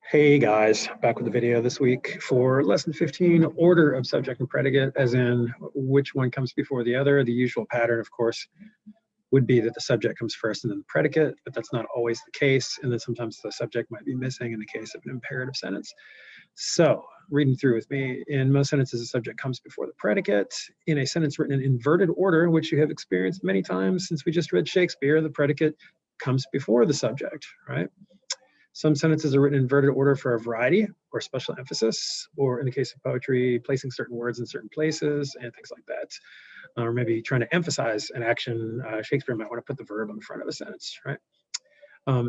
Hey guys, back with the video this week for lesson 15, order of subject and predicate, as in which one comes before the other. The usual pattern, of course, would be that the subject comes first and then the predicate, but that's not always the case, and then sometimes the subject might be missing in the case of an imperative sentence. So, reading through with me, in most sentences, the subject comes before the predicate. In a sentence written in inverted order, which you have experienced many times since we just read Shakespeare, the predicate comes before the subject, right? Some sentences are written in inverted order for a variety or special emphasis, or in the case of poetry, placing certain words in certain places and things like that. Or maybe trying to emphasize an action. Shakespeare might want to put the verb on the front of a sentence, right?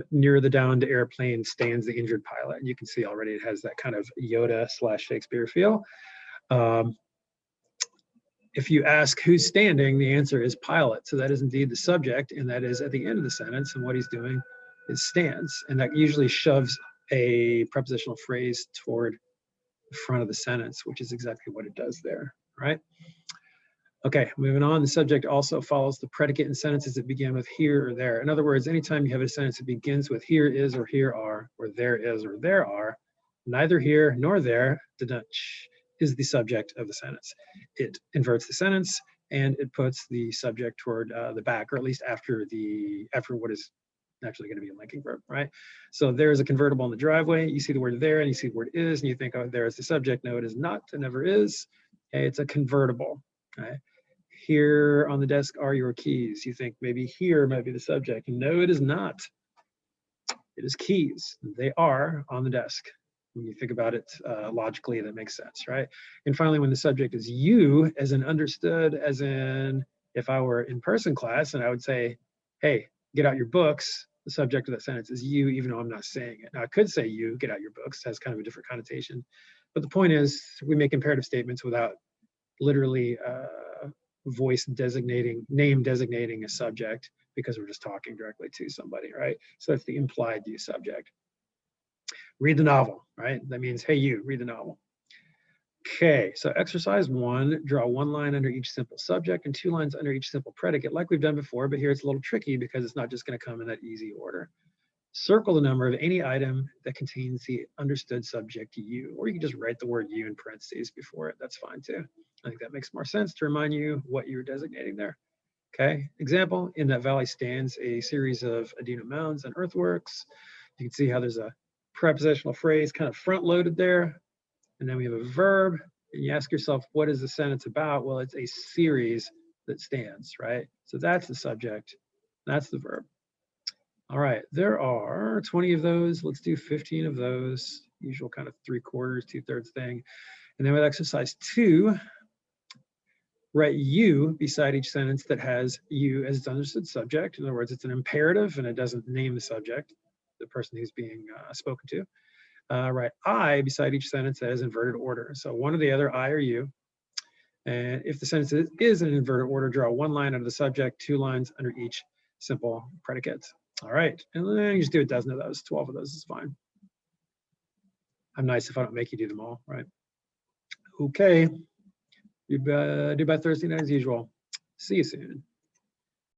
Near the downed airplane stands the injured pilot. And you can see already it has that kind of Yoda / Shakespeare feel. If you ask who's standing, the answer is pilot. So that is indeed the subject, and that is at the end of the sentence, and what he's doing is stands. And that usually shoves a prepositional phrase toward the front of the sentence, which is exactly what it does there, right? Okay, moving on. The subject also follows the predicate in sentences that begin with here or there. In other words, anytime you have a sentence that begins with here is or here are, or there is or there are, neither here nor there is the subject of the sentence. It inverts the sentence and it puts the subject toward the back, or at least after what is naturally going to be a linking verb, right? So there is a convertible in the driveway. You see the word there and you see the word is, and you think, oh, there is the subject. No, it is not. It never is. Okay, it's a convertible. Okay. Here on the desk are your keys. You think maybe here might be the subject. No, it is not. It is keys. They are on the desk. When you think about it logically, that makes sense, right? And finally, when the subject is you, as in understood, as in if I were in person class and I would say, hey, get out your books, the subject of that sentence is you, even though I'm not saying it. Now, I could say you, get out your books, has kind of a different connotation. But the point is, we make imperative statements without literally name designating a subject, because we're just talking directly to somebody, right? So that's the implied you subject. Read the novel, right? That means, hey, you, read the novel. Okay, so exercise 1, draw 1 line under each simple subject and 2 lines under each simple predicate, like we've done before, but here it's a little tricky because it's not just going to come in that easy order. Circle the number of any item that contains the understood subject you, or you can just write the word you in parentheses before it. That's fine too. I think that makes more sense to remind you what you're designating there. Okay, example, in that valley stands a series of Adena mounds and earthworks. You can see how there's a prepositional phrase kind of front loaded there. And then we have a verb, and you ask yourself, what is the sentence about? Well, it's a series that stands, right? So that's the subject, that's the verb. All right, there are 20 of those. Let's do 15 of those, usual kind of 3/4, 2/3 thing. And then with exercise 2, write you beside each sentence that has you as its understood subject. In other words, it's an imperative and it doesn't name the subject, the person who's being spoken to. Write I beside each sentence that is inverted order. So one or the other, I or you. And if the sentence is in inverted order, draw 1 line under the subject, 2 lines under each simple predicate. All right, and then you just do a dozen of those. 12 of those is fine. I'm nice if I don't make you do them all, right? Okay, do by Thursday night as usual. See you soon.